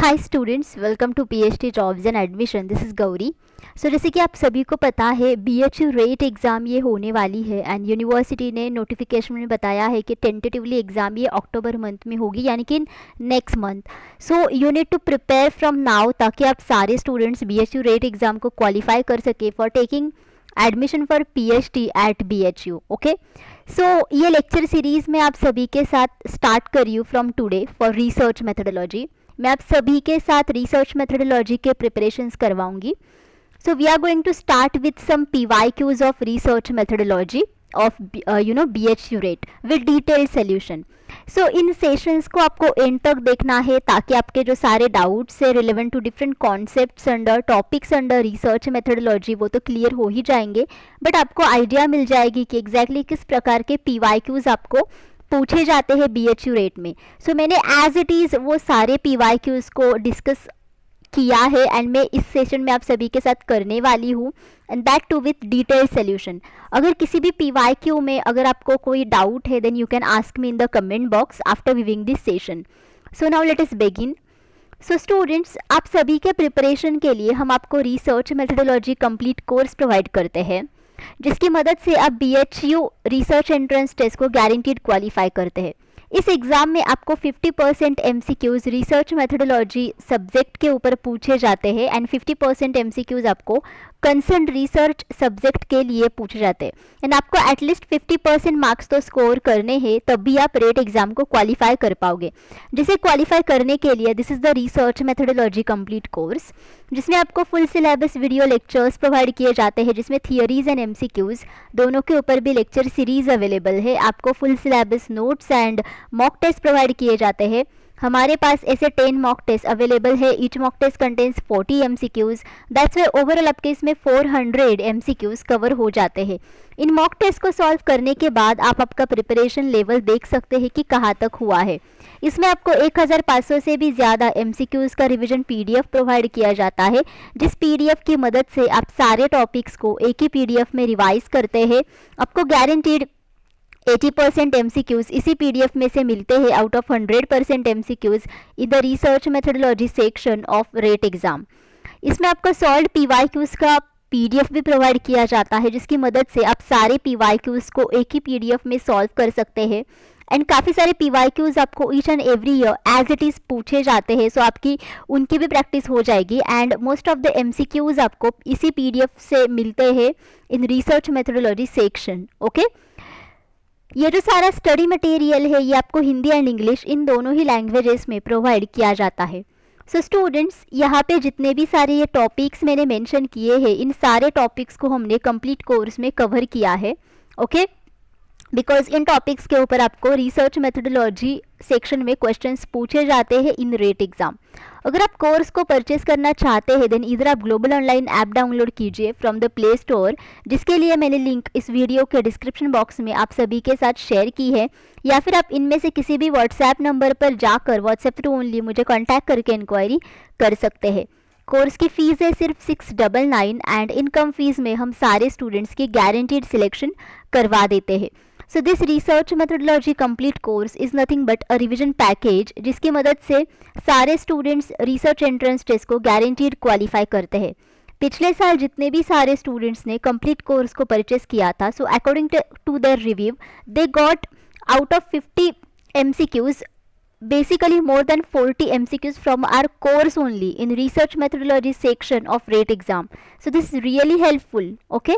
Hi students, welcome to PhD jobs and admission. This is Gauri. So जैसे कि आप सभी को पता है, बीएचयू रेट एग्ज़ाम ये होने वाली है एंड यूनिवर्सिटी ने नोटिफिकेशन में बताया है कि टेंटेटिवली एग्ज़ाम ये अक्टूबर मंथ में होगी, यानी कि next month. So you need to prepare from now ताकि आप सारे स्टूडेंट्स बीएचयू रेट एग्ज़ाम को क्वालिफाई कर सके for taking admission for PhD at BHU. Okay, so ये लेक्चर सीरीज़ में आप सभी के साथ स्टार्ट कर रही हूँ from today for research methodology. मैं आप सभी के साथ रिसर्च मेथडोलॉजी के प्रिपरेशंस करवाऊंगी। So we are going to start with some PYQs of research methodology of BHU RET with detailed solution. So इन सेशंस को आपको एंड तक देखना है ताकि आपके जो सारे डाउट्स है relevant to different concepts under topics under research methodology वो तो क्लियर हो ही जाएंगे, बट आपको आइडिया मिल जाएगी कि एग्जैक्टली किस प्रकार के पीवाईक्यूज आपको पूछे जाते हैं बीएचयू रेट में। सो मैंने एज इट इज़ वो सारे पीवाईक्यूज को डिस्कस किया है एंड मैं इस सेशन में आप सभी के साथ करने वाली हूँ, and that too with detail solution. अगर किसी भी पीवाईक्यू में अगर आपको कोई डाउट है then you can ask me in the comment box after viewing this session. So now let us begin. So students, आप सभी के प्रिपरेशन के लिए हम आपको research methodology complete course provide करते हैं, जिसकी मदद से आप बीएचयू रिसर्च एंट्रेंस टेस्ट को गारंटीड क्वालिफाई करते हैं। इस एग्ज़ाम में आपको 50% एमसीक्यूज़ रिसर्च मेथडोलॉजी सब्जेक्ट के ऊपर पूछे जाते हैं एंड 50% एमसीक्यूज़ आपको कंसर्न रिसर्च सब्जेक्ट के लिए पूछे जाते हैं, एंड आपको एटलीस्ट 50% मार्क्स तो स्कोर करने हैं, तब भी आप रेट एग्ज़ाम को क्वालिफाई कर पाओगे। जिसे क्वालिफाई करने के लिए this is the research methodology complete course, जिसमें आपको full syllabus video lectures provide किए जाते हैं, जिसमें थियरीज एंड एमसीक्यूज़ दोनों के ऊपर भी लेक्चर सीरीज अवेलेबल है। आपको full syllabus notes and mock test provide किए जाते हैं। हमारे पास ऐसे 10 मॉक टेस्ट अवेलेबल है। Each mock test contains 40 MCQs, that's way overall आपके इसमें 400 एमसीक्यूज़ कवर हो जाते हैं। इन मॉक टेस्ट को सॉल्व करने के बाद आप आपका प्रिपरेशन लेवल देख सकते हैं कि कहाँ तक हुआ है। इसमें आपको 1500 से भी ज़्यादा एमसीक्यूज़ का रिवीजन पीडीएफ प्रोवाइड किया जाता है, जिस पीडीएफ की मदद से आप सारे टॉपिक्स को एक ही पीडीएफ में रिवाइज करते हैं। आपको गारंटीड 80% एमसीक्यूज़ इसी पीडीएफ में से मिलते हैं out of 100% MCQs in the research methodology section of rate exam. इसमें आपको सॉल्व पीवाईक्यूज़ का पीडीएफ भी प्रोवाइड किया जाता है, जिसकी मदद से आप सारे पीवाईक्यूज़ को एक ही पीडीएफ में सॉल्व कर सकते हैं। एंड काफ़ी सारे पीवाईक्यूज़ आपको each and every year as it is पूछे जाते हैं, सो आपकी उनकी भी प्रैक्टिस हो जाएगी। And most of the MCQs आपको इसी पीडीएफ से मिलते हैं in research methodology section. Okay, ये जो सारा स्टडी मटेरियल है ये आपको हिंदी एंड इंग्लिश इन दोनों ही लैंग्वेजेस में प्रोवाइड किया जाता है। सो स्टूडेंट्स, यहाँ पे जितने भी सारे ये टॉपिक्स मैंने मेंशन किए हैं, इन सारे टॉपिक्स को हमने कंप्लीट कोर्स में कवर किया है। ओके, बिकॉज इन टॉपिक्स के ऊपर आपको रिसर्च मेथडोलॉजी सेक्शन में क्वेश्चंस पूछे जाते हैं इन रेट एग्ज़ाम। अगर आप कोर्स को परचेस करना चाहते हैं देन इधर आप ग्लोबल ऑनलाइन ऐप डाउनलोड कीजिए फ्रॉम द प्ले स्टोर, जिसके लिए मैंने लिंक इस वीडियो के डिस्क्रिप्शन बॉक्स में आप सभी के साथ शेयर की है, या फिर आप इनमें से किसी भी व्हाट्सएप नंबर पर जाकर व्हाट्सएप थ्रू ओनली मुझे कॉन्टैक्ट करके इंक्वायरी कर सकते हैं। कोर्स की फ़ीस है सिर्फ 699 एंड इनकम फीस में हम सारे स्टूडेंट्स की गारंटीड सिलेक्शन करवा देते हैं। So this research methodology complete course is nothing but a revision package, जिसकी मदद से सारे स्टूडेंट्स रिसर्च एंट्रेंस टेस्ट को गारंटीड क्वालिफाई करते हैं। पिछले साल जितने भी सारे स्टूडेंट्स ने कंप्लीट कोर्स को परचेस किया था, so according to their review they got out of 50 MCQs basically more than 40 MCQs from our course only in research methodology section of rate exam. So this is really helpful. Okay,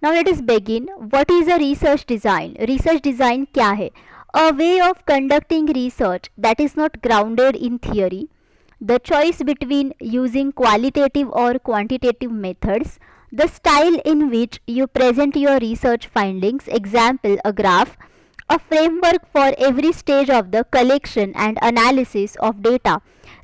now let us begin. What is a research design? Research design क्या है? A way of conducting research that is not grounded in theory. The choice between using qualitative or quantitative methods. The style in which you present your research findings. Example, a graph. A framework for every stage of the collection and analysis of data.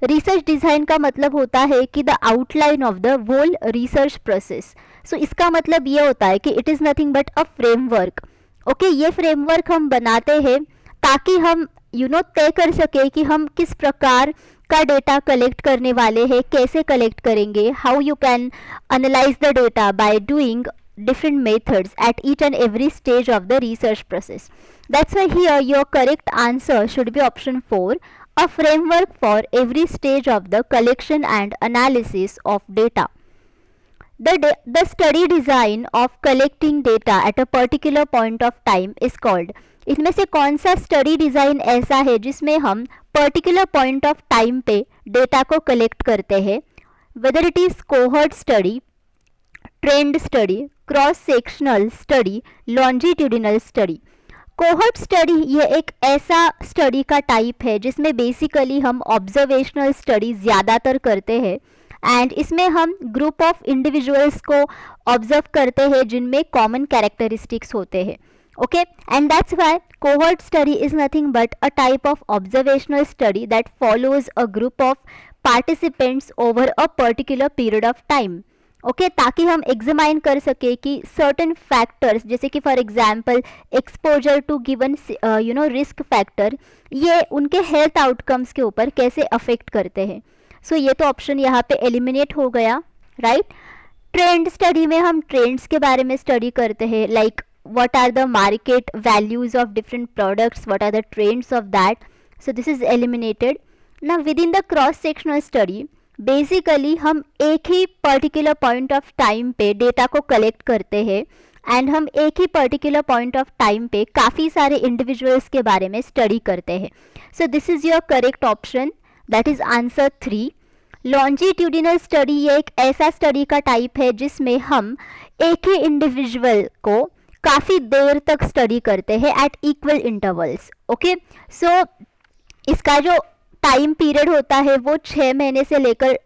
Research design का मतलब होता है कि the outline of the whole research process. So इसका मतलब ये होता है कि it is nothing but a framework. Okay, ये फ्रेमवर्क हम बनाते हैं ताकि हम तय कर सके कि हम किस प्रकार का डेटा कलेक्ट करने वाले हैं, कैसे कलेक्ट करेंगे, how you can analyse the data by doing different methods at each and every stage of the research process. That's why here your correct answer should be option 4, a framework for every stage of the collection and analysis of data. The study design of collecting data at a particular point of time is called. इनमें से कौन सा study design ऐसा है जिसमें हम particular point of time पे data को कलेक्ट करते हैं? Whether it is cohort study, trend study, cross sectional study, longitudinal study. Cohort study ये एक ऐसा स्टडी का टाइप है जिसमें बेसिकली हम ऑब्जर्वेशनल स्टडी ज़्यादातर करते हैं एंड इसमें हम ग्रुप ऑफ इंडिविजुअल्स को ऑब्जर्व करते हैं जिनमें कॉमन कैरेक्टरिस्टिक्स होते हैं. Okay, and that's why cohort study is nothing but a type of observational study that follows a group of participants over a particular period of time. Okay, ताकि हम examine कर सके कि सर्टन फैक्टर्स जैसे कि for example exposure to given risk factor, ये उनके health outcomes के ऊपर कैसे अफेक्ट करते हैं. सो ये तो ऑप्शन यहाँ पे एलिमिनेट हो गया, राइट. ट्रेंड स्टडी में हम ट्रेंड्स के बारे में स्टडी करते हैं, like what are the market values of different products, what are the trends of that. So this is eliminated. Now within the cross sectional study basically हम एक ही particular point of time पे data को collect करते हैं and हम एक ही particular point of time पे काफ़ी सारे इंडिविजुअल्स के बारे में स्टडी करते हैं. So this is your correct option, that is answer 3. Longitudinal study ये एक ऐसा स्टडी का टाइप है जिसमें हम एक ही इंडिविजुअल को काफ़ी देर तक स्टडी करते हैं एट इक्वल इंटरवल्स. ओके, सो इसका जो टाइम पीरियड होता है वो 6 महीने से लेकर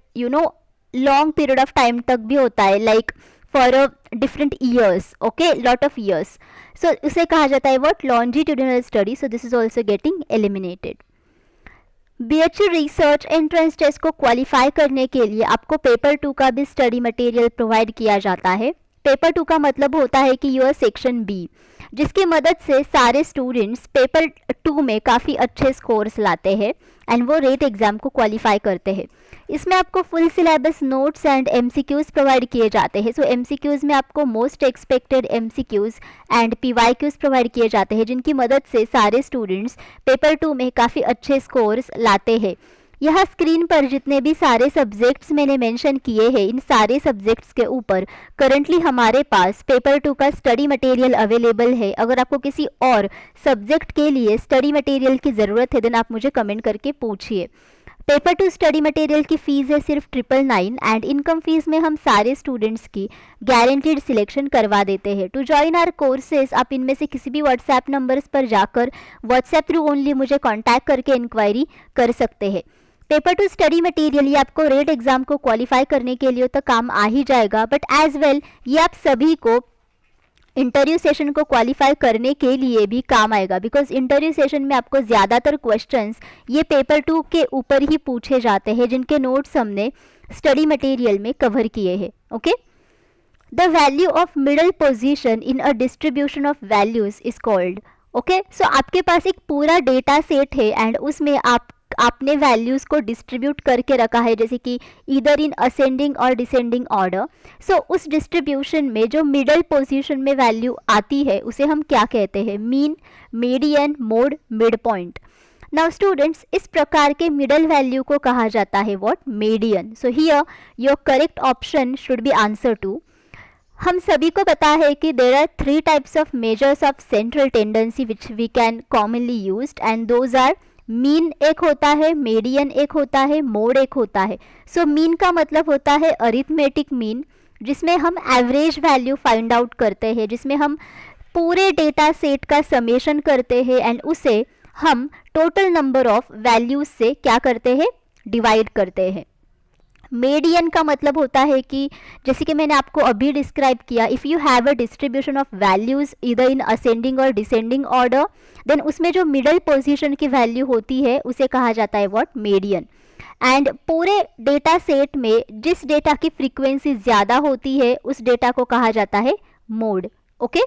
लॉन्ग पीरियड ऑफ टाइम तक भी होता है, like for a different years. Okay, lot of years. So उसे कहा जाता है what, longitudinal study. So this is also getting eliminated. BHU research entrance test को क्वालिफाई करने के लिए आपको पेपर 2 का भी स्टडी मटेरियल प्रोवाइड किया जाता है. पेपर 2 का मतलब होता है कि यूर सेक्शन बी, जिसकी मदद से सारे स्टूडेंट्स पेपर 2 में काफ़ी अच्छे स्कोर्स लाते हैं एंड वो रेट एग्ज़ाम को क्वालिफाई करते हैं. इसमें आपको full syllabus notes and MCQs provide किए जाते हैं. सो MCQs में आपको most expected MCQs and PYQs provide किए जाते हैं जिनकी मदद से सारे स्टूडेंट्स पेपर 2 में काफ़ी अच्छे स्कोर्स लाते हैं. यहाँ स्क्रीन पर जितने भी सारे सब्जेक्ट्स मैंने मेंशन किए हैं, इन सारे सब्जेक्ट्स के ऊपर करंटली हमारे पास पेपर 2 का स्टडी मटेरियल अवेलेबल है. अगर आपको किसी और सब्जेक्ट के लिए स्टडी मटेरियल की ज़रूरत है देन आप मुझे कमेंट करके पूछिए. पेपर 2 स्टडी मटेरियल की फ़ीस है सिर्फ 999 एंड इनकम फीस में हम सारे स्टूडेंट्स की गारंटीड सिलेक्शन करवा देते हैं. टू जॉइन आवर कोर्सेज आप इनमें से किसी भी व्हाट्सएप नंबर्स पर जाकर व्हाट्सएप थ्रू ओनली मुझे कॉन्टैक्ट करके इंक्वायरी कर सकते हैं. पेपर 2 स्टडी मटेरियल ये आपको रेट एग्जाम को क्वालिफाई करने के लिए तो काम आ ही जाएगा, बट एज वेल ये आप सभी को इंटरव्यू सेशन को क्वालिफाई करने के लिए भी काम आएगा, बिकॉज इंटरव्यू सेशन में आपको ज़्यादातर क्वेश्चंस ये पेपर 2 के ऊपर ही पूछे जाते हैं जिनके नोट्स हमने स्टडी मटेरियल में कवर किए हैं. Okay, the value of middle position in a distribution of values is called. Okay, so आपके पास एक पूरा डेटा सेट है एंड उसमें आपने वैल्यूज़ को डिस्ट्रीब्यूट करके रखा है, जैसे कि इधर इन असेंडिंग और डिसेंडिंग ऑर्डर. सो उस डिस्ट्रीब्यूशन में जो मिडल पोजीशन में वैल्यू आती है उसे हम क्या कहते हैं, mean, median, mode, mid point. Now students, इस प्रकार के मिडल वैल्यू को कहा जाता है what, median. So here your correct option should be answer 2. हम सभी को पता है कि there are 3 types of measures of central tendency which we can commonly used and those are mean एक होता है, मीडियन एक होता है, मोड एक होता है. सो मीन का मतलब होता है अरिथमेटिक मीन, जिसमें हम एवरेज वैल्यू फाइंड आउट करते हैं, जिसमें हम पूरे डेटा सेट का समेशन करते हैं एंड उसे हम टोटल नंबर ऑफ वैल्यूज से क्या करते हैं, डिवाइड करते हैं. मीडियन का मतलब होता है कि जैसे कि मैंने आपको अभी डिस्क्राइब किया, if you have a distribution of values इधर इन असेंडिंग और डिसेंडिंग ऑर्डर, देन उसमें जो मिडल पोजीशन की वैल्यू होती है उसे कहा जाता है व्हाट, मीडियन. एंड पूरे डेटा सेट में जिस डेटा की फ्रीक्वेंसी ज़्यादा होती है उस डेटा को कहा जाता है mode. Okay,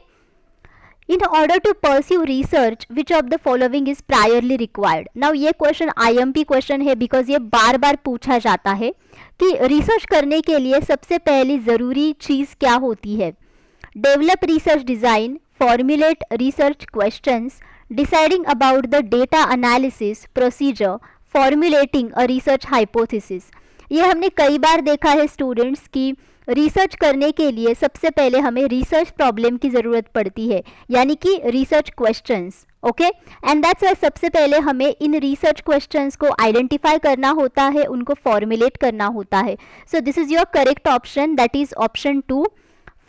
in order to pursue research which of the following is priorly required. Now ये क्वेश्चन IMP क्वेश्चन है बिकॉज ये बार बार पूछा जाता है कि रिसर्च करने के लिए सबसे पहली ज़रूरी चीज़ क्या होती है. Develop research design, formulate research questions, deciding about the data analysis procedure, formulating a research hypothesis. ये हमने कई बार देखा है स्टूडेंट्स की रिसर्च करने के लिए सबसे पहले हमें रिसर्च प्रॉब्लम की ज़रूरत पड़ती है, यानी कि research questions. Okay, and that's Y सबसे पहले हमें इन रिसर्च क्वेश्चंस को आइडेंटिफाई करना होता है, उनको फॉर्मुलेट करना होता है। So this is your correct option, that is option 2,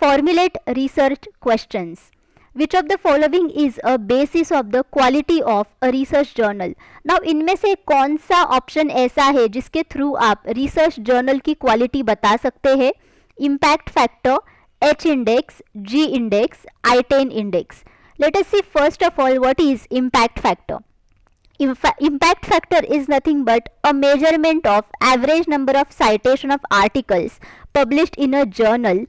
formulate research questions. Which of the following is a basis of the quality of a research journal? Now इनमें से कौन सा ऑप्शन ऐसा है जिसके थ्रू आप रिसर्च जर्नल की quality बता सकते हैं? Impact factor, H index, G index, I10 index. Let us see first of all what is impact factor. Impact factor is nothing but a measurement of average number of citation of articles published in a journal,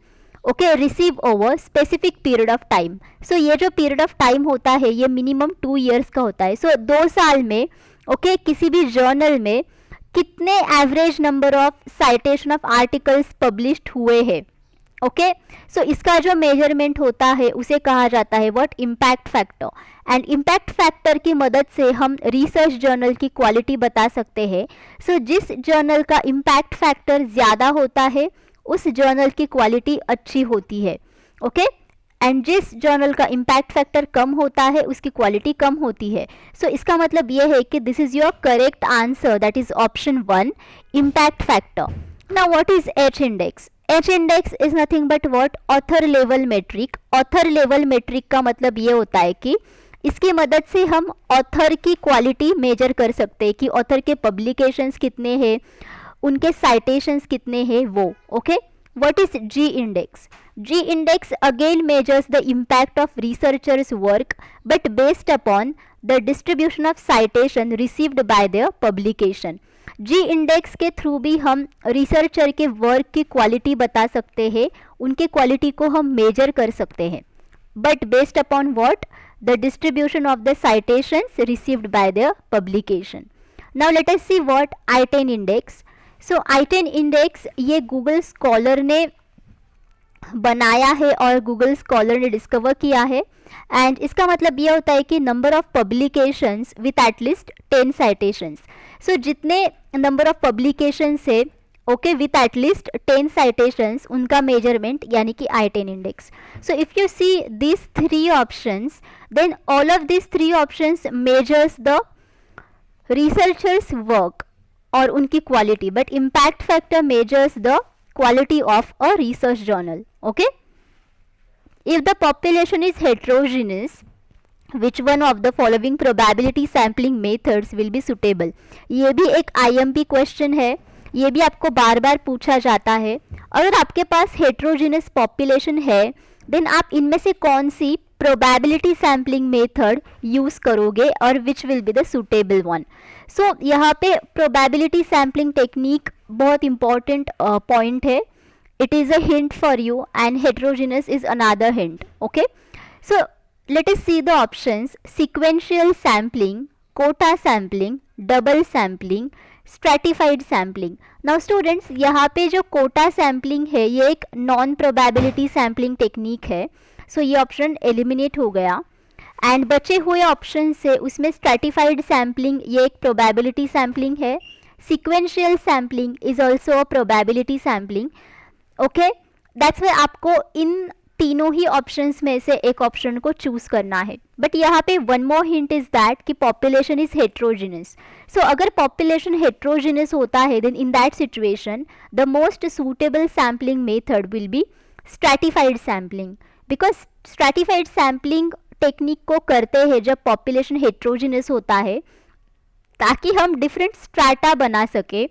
okay, receive over specific period of time. So ये जो period of time होता है ये minimum 2 years का होता है. So 2 साल में okay, किसी भी journal में कितने average number of citation of articles published हुए हैं. ओके, सो इसका जो मेजरमेंट होता है उसे कहा जाता है what, impact factor. And impact factor की मदद से हम रिसर्च जर्नल की क्वालिटी बता सकते हैं. सो जिस जर्नल का इम्पैक्ट फैक्टर ज़्यादा होता है उस जर्नल की क्वालिटी अच्छी होती है. ओके, एंड जिस जर्नल का इम्पैक्ट फैक्टर कम होता है उसकी क्वालिटी कम होती है. सो इसका मतलब ये है कि this is your correct answer, that is option 1, impact factor. Now what is H index? H index is nothing but what, author level metric. Author level metric का मतलब ये होता है कि इसकी मदद से हम ऑथर की क्वालिटी मेजर कर सकते हैं कि ऑथर के पब्लिकेशंस कितने हैं, उनके साइटेशंस कितने हैं वो. Okay, what is G index? G index again measures the impact of researchers work but based upon the distribution of citation received by their publication. G index के थ्रू भी हम रिसर्चर के वर्क की quality बता सकते हैं, उनके quality को हम मेजर कर सकते हैं, but based upon what, the distribution of the citations received by the publication. Now let us see what I10 index. So I10 index ये गूगल स्कॉलर ने बनाया है और गूगल स्कॉलर ने डिस्कवर किया है. एंड इसका मतलब ये होता है कि number of publications with at least 10 citations. So जितने नंबर ऑफ पब्लिकेशंस है ओके विथ एटलीस्ट 10 साइटेशंस, उनका मेजरमेंट यानी कि I10 index. So if you see this 3 options, then all of this 3 options measures the researchers work और उनकी quality, but impact factor measures the quality of a research journal. Okay, if the population is heterogeneous, which one of the following probability sampling methods will be suitable? ये भी एक IMP question है, ये भी आपको बार बार पूछा जाता है. अगर आपके पास heterogeneous population है देन आप इनमें से कौन सी probability sampling method यूज़ करोगे और which will be the suitable one? सो यहाँ पे probability sampling technique बहुत important point है. It is a hint for you and heterogeneous is another hint. Okay, so let us see the options: sequential sampling, quota sampling, double sampling, stratified sampling. Now students, यहाँ पे जो quota sampling है ये एक non probability sampling technique है. So ये option eliminate हो गया. एंड बचे हुए ऑप्शन से उसमें स्ट्रैटिफाइड सैम्पलिंग ये एक प्रोबेबिलिटी सैम्पलिंग है. Sequential sampling is also a probability sampling. Okay, that's why आपको इन तीनों ही ऑप्शंस में से एक ऑप्शन को चूज करना है. बट यहाँ पे one more hint is that कि पॉपुलेशन इज हेट्रोजिनस. सो अगर पॉपुलेशन हेट्रोजिनस होता है then in that situation the most suitable sampling method will be stratified sampling, because stratified sampling technique को करते हैं जब पॉपुलेशन हेट्रोजिनस होता है ताकि हम डिफरेंट स्ट्रैटा बना सके.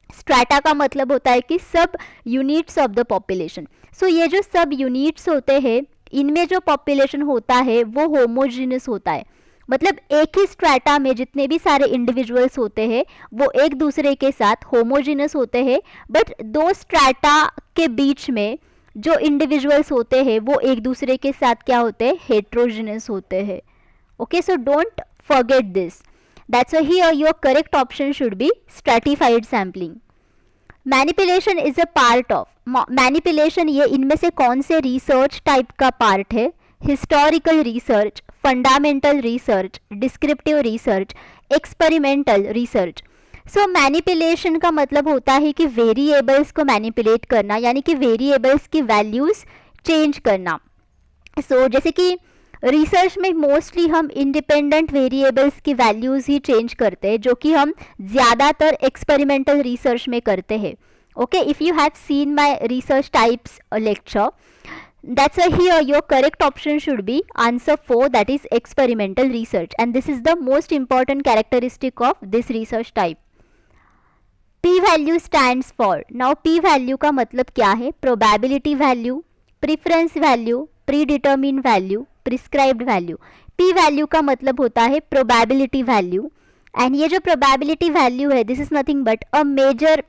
स्ट्रैटा का मतलब होता है कि सब यूनिट्स ऑफ द पॉपुलेशन. सो ये जो सब यूनिट्स होते हैं इनमें जो पॉपुलेशन होता है वो होमोजिनस होता है, मतलब एक ही स्ट्रैटा में जितने भी सारे इंडिविजुअल्स होते हैं वो एक दूसरे के साथ होमोजिनस होते हैं, बट दो स्ट्रैटा के बीच में जो इंडिविजुअल्स होते हैं वो एक दूसरे के साथ क्या होते हैं, हेट्रोजिनस होते हैं. Okay, so don't forget this. That's why here your correct option should be stratified sampling. Manipulation is a part of. Manipulation ये इनमें से कौन से रिसर्च टाइप का पार्ट है? Historical research, fundamental research, descriptive research, experimental research. So manipulation का मतलब होता है कि वेरिएबल्स को मैनिपुलेट करना, यानी कि वेरिएबल्स की वैल्यूज़ चेंज करना। जैसे कि रिसर्च में मोस्टली हम इंडिपेंडेंट वेरिएबल्स की वैल्यूज़ ही चेंज करते हैं, जो कि हम ज़्यादातर एक्सपेरिमेंटल रिसर्च में करते हैं। Okay, if you have seen my research types lecture, that's why here your correct option should be answer 4, that is experimental research, and this is the most important characteristic of this research type. p value stands for, now p value का मतलब क्या है? probability value, preference value, predetermined value, prescribed value. p value का मतलब होता है probability value, and ये जो probability value है, this is nothing but a measure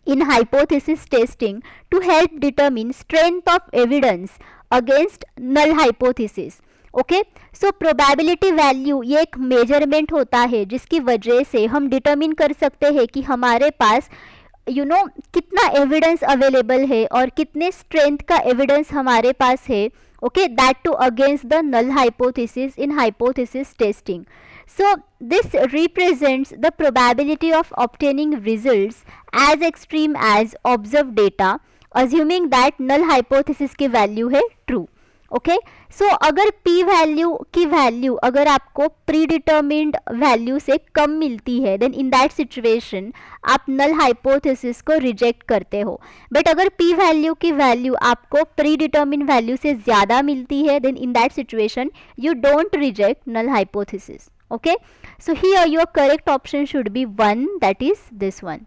in hypothesis testing to help determine strength of evidence against null hypothesis. Okay, so probability value ये एक measurement होता है जिसकी वजह से हम डिटरमिन कर सकते हैं कि हमारे पास कितना एविडेंस अवेलेबल है और कितने स्ट्रेंथ का एविडेंस हमारे पास है, okay, that too against the null hypothesis in hypothesis testing. So this represents the probability of obtaining results as extreme as observed data, assuming that null hypothesis की value है true. Okay, सो अगर p value की value अगर आपको प्रीडिटर्मिन्ड value से कम मिलती है, then in that situation आप नल हाइपोथेसिस को रिजेक्ट करते हो. बट अगर p वैल्यू की वैल्यू आपको प्रीडिटर्मिन्ड वैल्यू से ज़्यादा मिलती है, then in that situation you don't reject null hypothesis. Okay, so here your correct option should be 1, that is this one.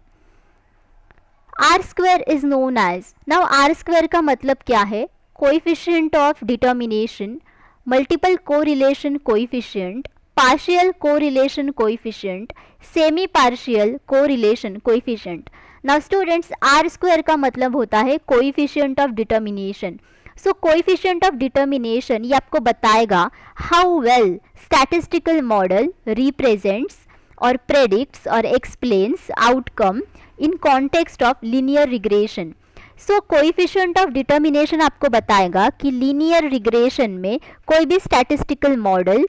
R square is known as, now R square का मतलब क्या है? Coefficient of determination, multiple correlation coefficient, partial correlation coefficient, semi partial correlation coefficient. Now students, R square का मतलब होता है coefficient of determination. So coefficient of determination ये आपको बताएगा how well statistical model represents और प्रेडिक्ट्स और explains outcome in context of linear regression. So coefficient of determination आपको बताएगा कि लीनियर रिग्रेशन में कोई भी स्टैटिस्टिकल मॉडल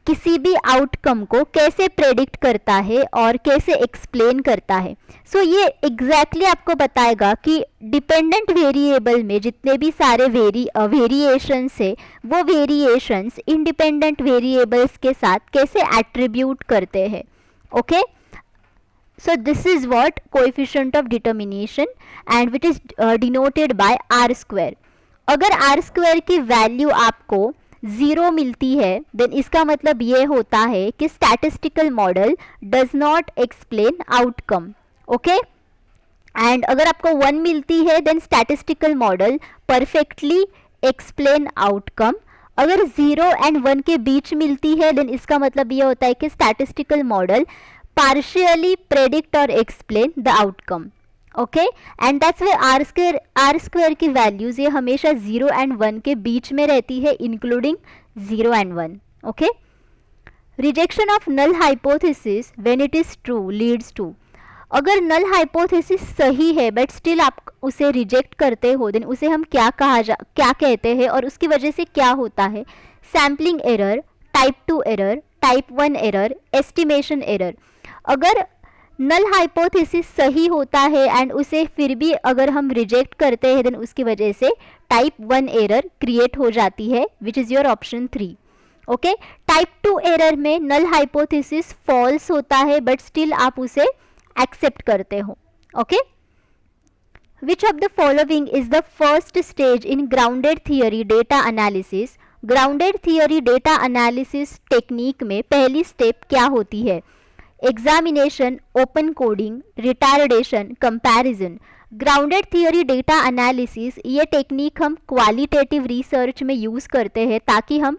किसी भी आउटकम को कैसे प्रेडिक्ट करता है और कैसे एक्सप्लेन करता है. सो ये एग्जैक्टली आपको बताएगा कि डिपेंडेंट वेरिएबल में जितने भी सारे वेरिएशंस है, वो वेरिएशंस इंडिपेंडेंट वेरिएबल्स के साथ कैसे एट्रीब्यूट करते हैं. Okay, so this is what coefficient of determination and which is denoted by R square. अगर आर स्क्वायर की वैल्यू आपको 0 मिलती है, देन इसका मतलब ये होता है कि statistical model does not explain outcome. Okay, and अगर आपको 1 मिलती है, then statistical model perfectly explain outcome. अगर 0 एंड 1 के बीच मिलती है, देन इसका मतलब ये होता है कि स्टैटिस्टिकल मॉडल पार्शियली प्रेडिक्ट और explain the outcome. Okay, and that's way R square की वैल्यूज ये हमेशा 0 एंड 1 के बीच में रहती है, including 0 and 1. Okay, rejection of null hypothesis when it is true leads to, अगर नल हाइपोथेसिस सही है बट स्टिल आप उसे रिजेक्ट करते हो, देन उसे हम क्या कहते हैं और उसकी वजह से क्या होता है? Sampling error, type 2 error, type 1 error, estimation error. अगर नल हाइपोथेसिस सही होता है एंड उसे फिर भी अगर हम रिजेक्ट करते हैं, देन उसकी वजह से टाइप 1 एरर क्रिएट हो जाती है, which is your option 3. Okay, type 2 error में नल हाइपोथेसिस फॉल्स होता है बट स्टिल आप उसे एक्सेप्ट करते हो. Okay, which of the following is the first stage in grounded theory data analysis. Grounded theory data analysis technique में पहली step क्या होती है? Examination, open coding, retardation, comparison. Grounded theory data analysis ये टेक्निक हम qualitative research में use करते हैं ताकि हम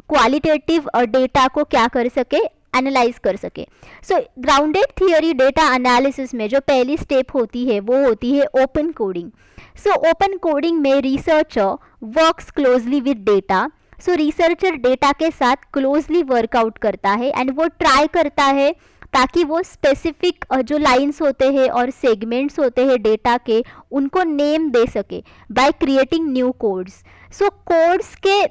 क्वालिटेटिव डेटा को क्या कर सके? एनालाइज कर सके. So grounded theory data analysis में जो पहली स्टेप होती है वो होती है open coding. So open coding में researcher works closely with data. So researcher data के साथ क्लोजली वर्कआउट करता है एंड वो ट्राई करता है ताकि वो स्पेसिफिक जो लाइंस होते हैं और सेगमेंट्स होते हैं डेटा के, उनको नेम दे सके by creating new codes. So codes के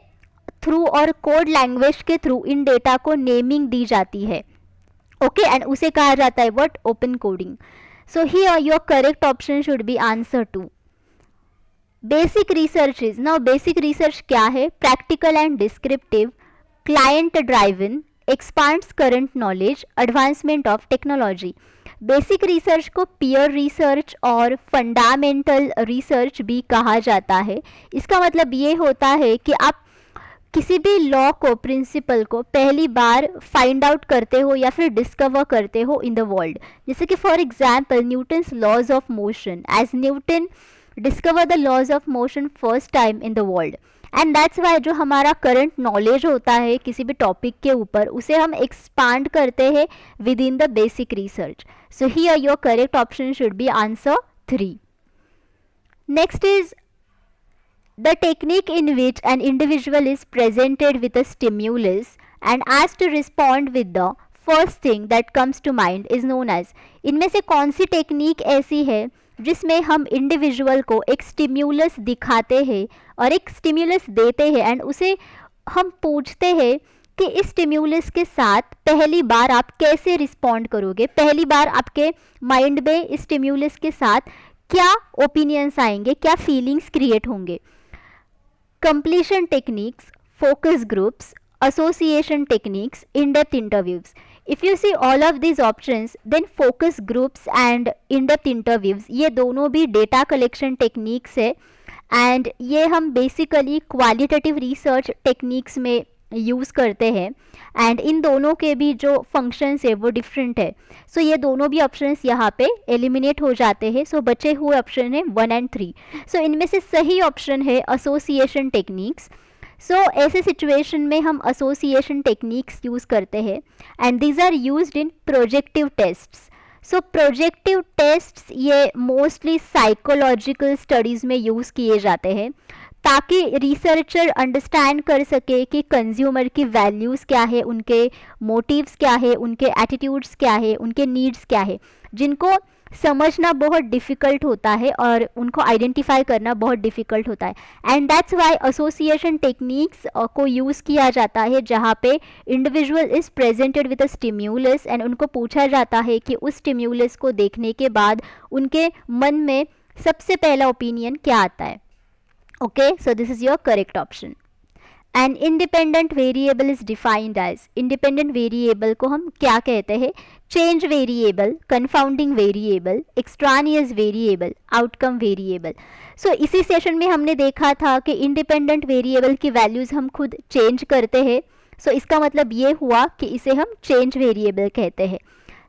थ्रू और कोड लैंग्वेज के थ्रू इन डेटा को नेमिंग दी जाती है. ओके, एंड उसे कहा जाता है what, open coding. So here your correct option should be answer two. Basic research is, now basic research क्या है? Practical and descriptive, client driven, expands current knowledge, advancement of technology. Basic research को peer research और fundamental research भी कहा जाता है. इसका मतलब ये होता है कि आप किसी भी लॉ को, प्रिंसिपल को पहली बार फाइंड आउट करते हो या फिर डिस्कवर करते हो इन द वर्ल्ड. जैसे कि for example Newton's laws of motion, as Newton discover the laws of motion first time in the world. And that's why जो हमारा करंट नॉलेज होता है किसी भी टॉपिक के ऊपर, उसे हम एक्सपांड करते हैं with in the basic research. So here your correct option should be answer 3. Next is the technique in which an individual is presented with a stimulus and asked to respond with the first thing that comes to mind is known as. इनमें से कौन सी technique ऐसी है जिसमें हम individual को एक stimulus दिखाते हैं और एक स्टिम्यूलस देते हैं एंड उसे हम पूछते हैं कि इस स्टिम्यूलस के साथ पहली बार आप कैसे रिस्पॉन्ड करोगे, पहली बार आपके माइंड में इस स्टिम्यूलस के साथ क्या ओपिनियंस आएंगे, क्या फीलिंग्स क्रिएट होंगे. Completion techniques, focus groups, association techniques, in-depth interviews. If you see all of these options, then focus groups and in-depth interviews, ये दोनों भी data collection techniques है and ये हम basically qualitative research techniques में use करते हैं एंड इन दोनों के भी जो फंक्शंस है वो डिफरेंट है. सो ये दोनों भी ऑप्शंस यहाँ पे एलिमिनेट हो जाते हैं. सो बचे हुए ऑप्शन है 1 and 3. सो इनमें से सही ऑप्शन है एसोसिएशन टेक्निक्स. सो ऐसे सिचुएशन में हम एसोसिएशन टेक्निक्स यूज़ करते हैं and these are used in projective tests. So projective tests ये मोस्टली साइकोलॉजिकल स्टडीज़ में यूज़ किए जाते हैं ताकि रिसर्चर अंडरस्टैंड कर सके कि कंज्यूमर की वैल्यूज़ क्या है, उनके मोटिव्स क्या है, उनके एटीट्यूड्स क्या है, उनके नीड्स क्या है, जिनको समझना बहुत डिफ़िकल्ट होता है और उनको आइडेंटिफाई करना बहुत डिफ़िकल्ट होता है. And that's Y association techniques को यूज़ किया जाता है जहाँ पे individual is presented with a stimulus and उनको पूछा जाता है कि उस स्टिम्यूलस को देखने के बाद उनके मन में सबसे पहला ओपिनियन क्या आता है. Okay, so this is your correct option. An independent variable is defined as, independent variable को हम क्या कहते हैं? Change variable, confounding variable, extraneous variable, outcome variable. So इसी सेशन में हमने देखा था कि independent variable की वैल्यूज़ हम खुद चेंज करते हैं. So इसका मतलब ये हुआ कि इसे हम change variable कहते हैं.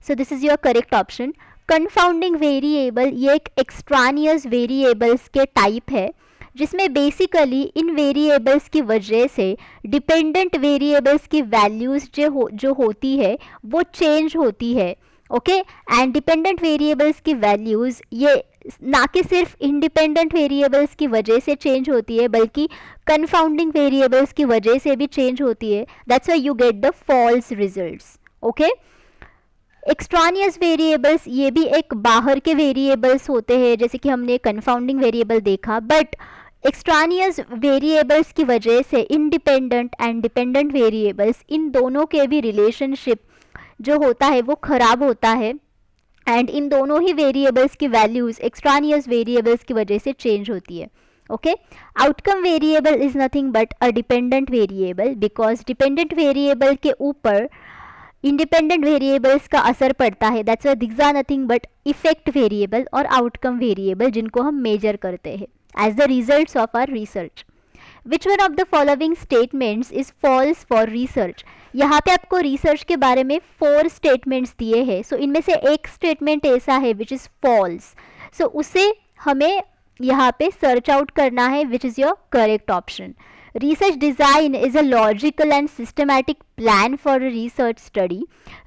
So this is your correct option. Confounding variable ये एक extraneous variables के टाइप है जिसमें बेसिकली इन वेरिएबल्स की वजह से डिपेंडेंट वेरिएबल्स की वैल्यूज़ जो होती है वो चेंज होती है. ओके, एंड डिपेंडेंट वेरिएबल्स की वैल्यूज़ ये ना कि सिर्फ इंडिपेंडेंट वेरिएबल्स की वजह से चेंज होती है बल्कि कन्फाउंडिंग वेरिएबल्स की वजह से भी चेंज होती है. That's why you get the false results. Okay, extraneous variables ये भी एक बाहर के वेरिएबल्स होते हैं जैसे कि हमने कन्फाउंडिंग वेरिएबल देखा, बट एक्सट्रानियस वेरिएबल्स की वजह से independent and dependent variables in दोनों के भी रिलेशनशिप जो होता है वो ख़राब होता है एंड इन दोनों ही वेरिएबल्स की वैल्यूज़ एक्सट्रानियस वेरिएबल्स की वजह से चेंज होती है. Okay, outcome variable is nothing but a dependent variable because dependent variable के ऊपर इंडिपेंडेंट वेरिएबल्स का असर पड़ता है. That's why these are nothing but effect variable और आउटकम वेरिएबल जिनको हम मेजर करते हैं as the results of our research. Which one of the following statements is false for research? यहाँ पे आपको रिसर्च के बारे में 4 स्टेटमेंट्स दिए हैं. सो इनमें से एक स्टेटमेंट ऐसा है विच इज़ फॉल्स. सो उसे हमें यहाँ पे सर्च आउट करना है which is your correct option. Research design is a logical and systematic plan for a research study.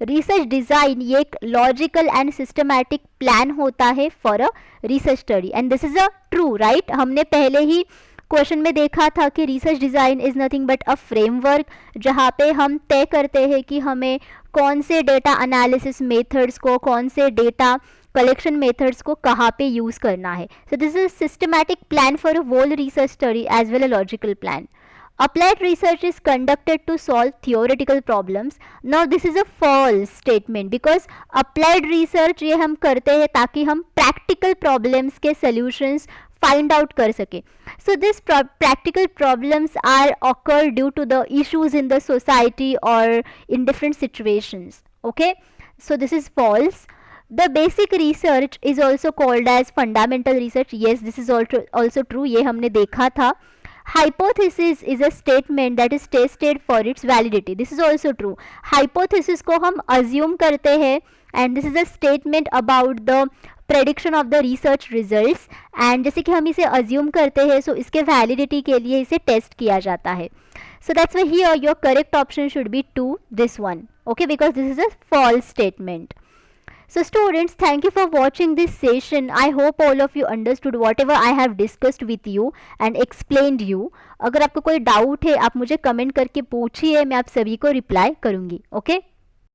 Research design ये एक logical and systematic plan होता है for a research study and this is a true, right? हमने पहले ही question में देखा था कि research design is nothing but a framework जहाँ पे हम तय करते हैं कि हमें कौन से डेटा एनालिसिस मेथड्स को, कौन से डेटा कलेक्शन मेथड्स को कहाँ पे यूज़ करना है. So this is systematic plan for a whole research study as well a logical plan. applied research is conducted to solve theoretical problems. Now this is a false statement because applied research ये हम करते हैं ताकि हम practical problems के solutions find out कर सके. So these practical problems are occur due to the issues in the society or in different situations. Okay, so this is false. The basic research is also called as fundamental research. Yes, this is also true. ये हमने देखा था. Hypothesis is a statement that is tested for its validity. This is also true. Hypothesis को हम assume करते हैं and this is a statement about the prediction of the research results. and जैसे कि हम इसे assume करते हैं so इसके validity के लिए इसे test किया जाता है. So that's why here your correct option should be 2, this one. Okay, because this is a false statement. So students, thank you for watching this session. I hope all of you understood whatever I have discussed with you and explained you. अगर आपको कोई doubt है आप मुझे comment करके पूछिए, मैं आप सभी को रिप्लाई करूँगी. ओके.